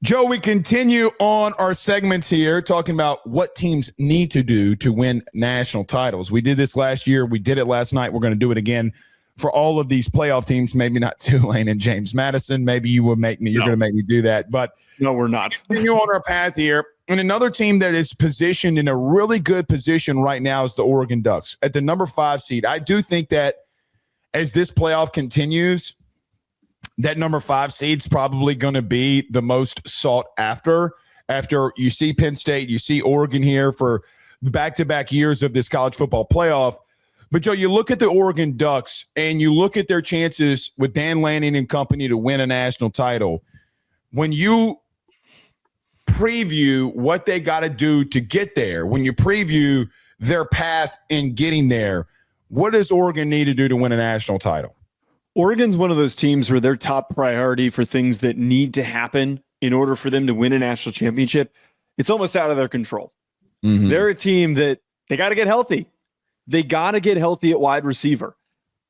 Joe, we continue on our segments here talking about what teams need to do to win national titles. We did this last year. We did it last night. We're going to do it again for all of these playoff teams. Maybe not DeLeone and James Madison. Maybe you will make me. You're going to make me do that. But no, we're not. Continue on our path here. And another team that is positioned in a really good position right now is the Oregon Ducks at the number 5 seed. I do think that as this playoff continues, that number 5 seed's probably going to be the most sought after you see Penn State, you see Oregon here for the back-to-back years of this college football playoff. But, Joe, you look at the Oregon Ducks and you look at their chances with Dan Lanning and company to win a national title. When you preview what they got to do to get there, when you preview their path in getting there, what does Oregon need to do to win a national title? Oregon's one of those teams where their top priority for things that need to happen in order for them to win a national championship, it's almost out of their control. Mm-hmm. They're a team that they got to get healthy. They got to get healthy at wide receiver.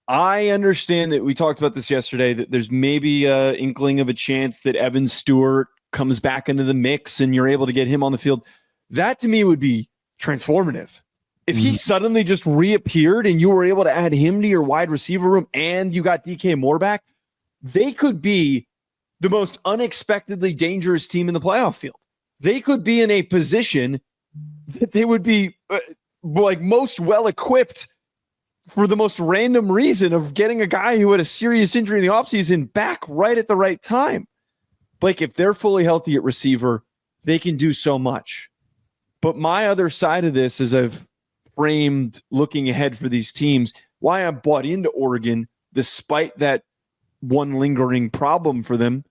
I understand that we talked about this yesterday, that there's maybe an inkling of a chance that Evan Stewart comes back into the mix and you're able to get him on the field. That to me would be transformative. If he suddenly just reappeared and you were able to add him to your wide receiver room and you got DK Moore back, they could be the most unexpectedly dangerous team in the playoff field. They could be in a position that they would be most well-equipped for the most random reason of getting a guy who had a serious injury in the offseason back right at the right time. Blake, if they're fully healthy at receiver, they can do so much. But my other side of this is I've framed looking ahead for these teams, why I'm bought into Oregon, despite that one lingering problem for them,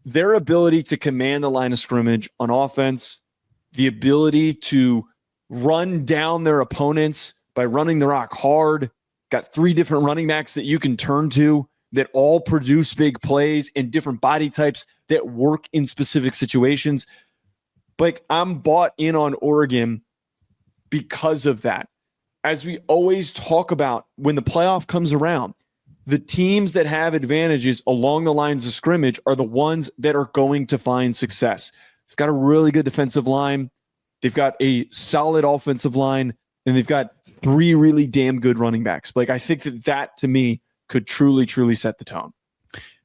their ability to command the line of scrimmage on offense, the ability to run down their opponents by running the rock hard, got 3 different running backs that you can turn to that all produce big plays and different body types that work in specific situations. Blake, I'm bought in on Oregon because of that. As we always talk about, when the playoff comes around, the teams that have advantages along the lines of scrimmage are the ones that are going to find success. They've got a really good defensive line. They've got a solid offensive line, and they've got 3 really damn good running backs. Like, I think that to me could truly, truly set the tone.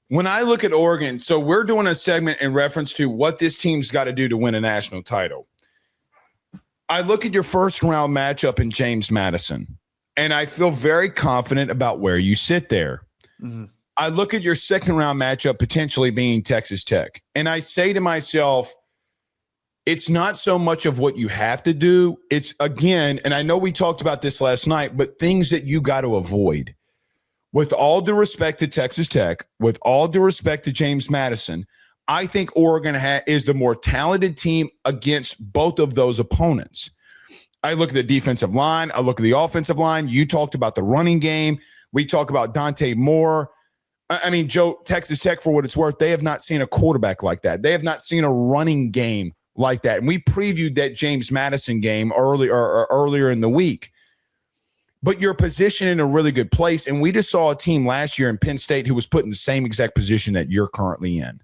When I look at Oregon, so we're doing a segment in reference to what this team's got to do to win a national title. I look at your first round matchup in James Madison, and I feel very confident about where you sit there. Mm-hmm. I look at your second round matchup potentially being Texas Tech, and I say to myself, it's not so much of what you have to do. It's, again, and I know we talked about this last night, but things that you got to avoid. With all due respect to Texas Tech, with all due respect to James Madison, I think Oregon is the more talented team against both of those opponents. I look at the defensive line. I look at the offensive line. You talked about the running game. We talk about Dante Moore. I mean, Joe, Texas Tech, for what it's worth, they have not seen a quarterback like that. They have not seen a running game like that. And we previewed that James Madison game earlier in the week. But you're positioned in a really good place. And we just saw a team last year in Penn State who was put in the same exact position that you're currently in.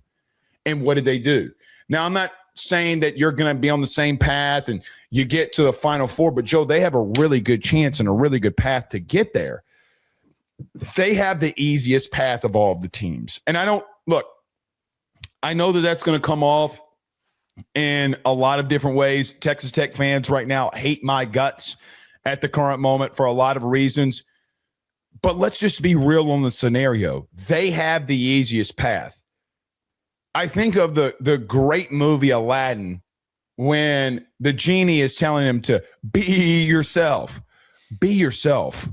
And what did they do? Now, I'm not saying that you're going to be on the same path and you get to the Final Four, but, Joe, they have a really good chance and a really good path to get there. They have the easiest path of all of the teams. And I know that that's going to come off in a lot of different ways. Texas Tech fans right now hate my guts at the current moment for a lot of reasons. But let's just be real on the scenario. They have the easiest path. I think of the great movie Aladdin when the genie is telling him to be yourself. Be yourself.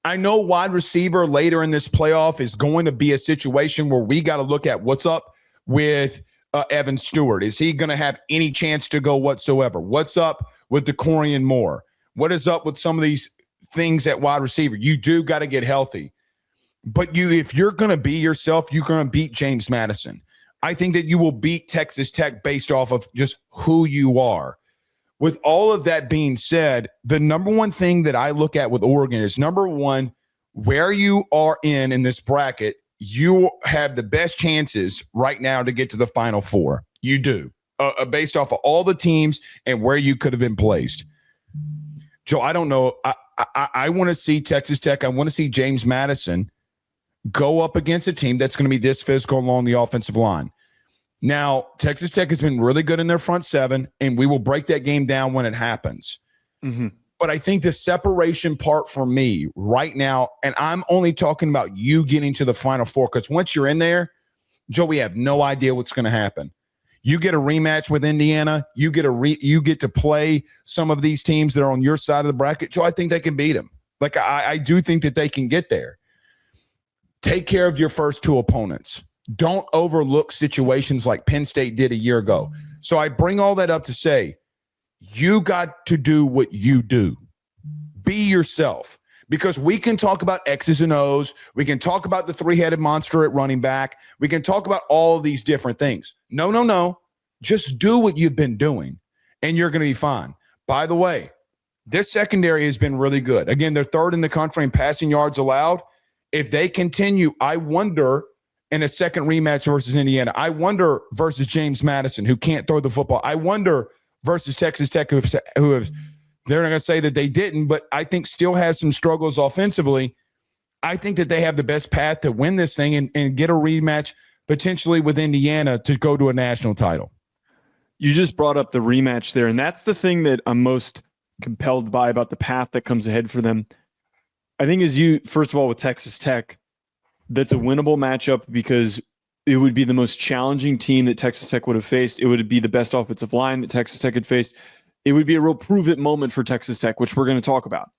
I know wide receiver later in this playoff is going to be a situation where we got to look at what's up with Evan Stewart. Is he going to have any chance to go whatsoever? What's up with DeLeone Moore? What is up with some of these things at wide receiver? You do got to get healthy. But if you're going to be yourself, you're going to beat James Madison. I think that you will beat Texas Tech based off of just who you are. With all of that being said, the number one thing that I look at with Oregon is, number one, where you are in this bracket you have the best chances right now to get to the Final Four. You do, based off of all the teams and where you could have been placed. Joe, I don't know. I want to see Texas Tech. I want to see James Madison go up against a team that's going to be this physical along the offensive line. Now, Texas Tech has been really good in their front seven, and we will break that game down when it happens. Mm-hmm. But I think the separation part for me right now, and I'm only talking about you getting to the Final Four, because once you're in there, Joe, we have no idea what's going to happen. You get a rematch with Indiana. You get to play some of these teams that are on your side of the bracket. Joe, I think they can beat them. Like, I do think that they can get there. Take care of your first two opponents. Don't overlook situations like Penn State did a year ago. So I bring all that up to say, you got to do what you do. Be yourself. Because we can talk about X's and O's. We can talk about the three-headed monster at running back. We can talk about all of these different things. No. Just do what you've been doing, and you're going to be fine. By the way, this secondary has been really good. Again, they're third in the country in passing yards allowed. If they continue, I wonder in a second rematch versus Indiana, I wonder versus James Madison, who can't throw the football. I wonder versus Texas Tech, who have they're not going to say that they didn't, but I think still has some struggles offensively. I think that they have the best path to win this thing and get a rematch potentially with Indiana to go to a national title. You just brought up the rematch there, and that's the thing that I'm most compelled by about the path that comes ahead for them. I think first of all, with Texas Tech, that's a winnable matchup because it would be the most challenging team that Texas Tech would have faced. It would be the best offensive line that Texas Tech had faced. It would be a real prove-it moment for Texas Tech, which we're going to talk about.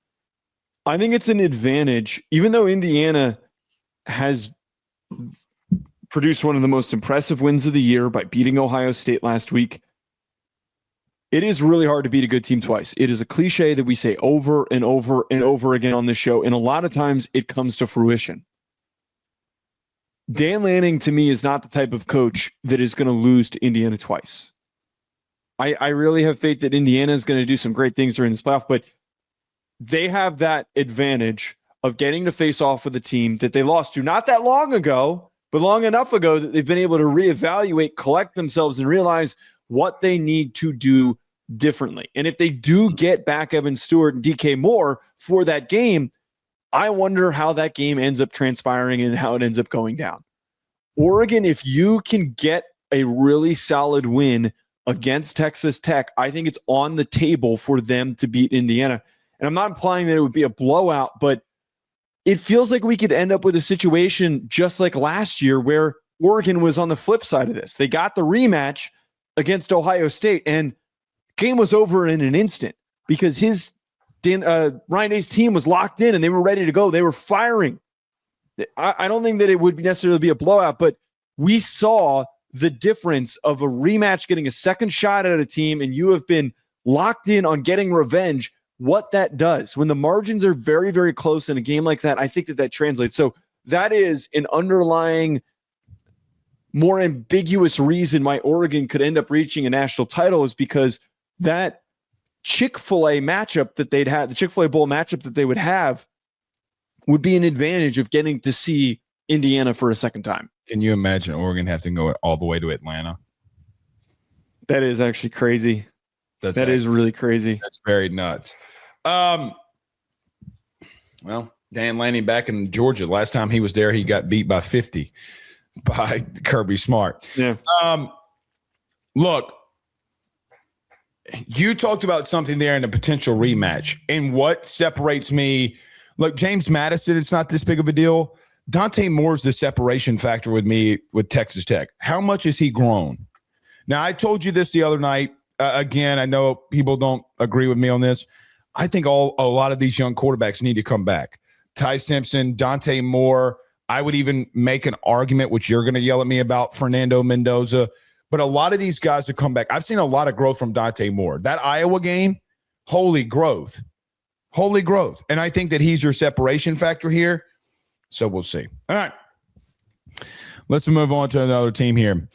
I think it's an advantage, even though Indiana has produced one of the most impressive wins of the year by beating Ohio State last week. It is really hard to beat a good team twice. It is a cliche that we say over and over and over again on this show, and a lot of times it comes to fruition. Dan Lanning, to me, is not the type of coach that is going to lose to Indiana twice. I really have faith that Indiana is going to do some great things during this playoff, but they have that advantage of getting to face off with a team that they lost to not that long ago, but long enough ago that they've been able to reevaluate, collect themselves, and realize what they need to do differently. And if they do get back Evan Stewart and DK Moore for that game, I wonder how that game ends up transpiring and how it ends up going down. Oregon, if you can get a really solid win against Texas Tech, I think it's on the table for them to beat Indiana. And I'm not implying that it would be a blowout, but it feels like we could end up with a situation just like last year where Oregon was on the flip side of this. They got the rematch against Ohio State, and game was over in an instant because Ryan Day's team was locked in and they were ready to go. They were firing. I don't think that it would necessarily be a blowout, but we saw the difference of a rematch getting a second shot at a team and you have been locked in on getting revenge, what that does. When the margins are very, very close in a game like that, I think that translates. So that is an underlying, more ambiguous reason why Oregon could end up reaching a national title is because that Chick-fil-A matchup that they'd have, the Chick-fil-A Bowl matchup that they would have, would be an advantage of getting to see Indiana for a second time. Can you imagine Oregon having to go all the way to Atlanta? That is actually crazy. That is really crazy. That's very nuts. Well, Dan Lanning back in Georgia. Last time he was there, he got beat by 50 by Kirby Smart. Yeah. Look, you talked about something there in a potential rematch. And what separates me, look, James Madison, it's not this big of a deal. Dante Moore's the separation factor with me with Texas Tech. How much has he grown? Now, I told you this the other night. Again, I know people don't agree with me on this. I think a lot of these young quarterbacks need to come back. Ty Simpson, Dante Moore. I would even make an argument, which you're going to yell at me about, Fernando Mendoza. But a lot of these guys have come back. I've seen a lot of growth from Dante Moore. That Iowa game, holy growth. Holy growth. And I think that he's your separation factor here. So we'll see. All right. Let's move on to another team here.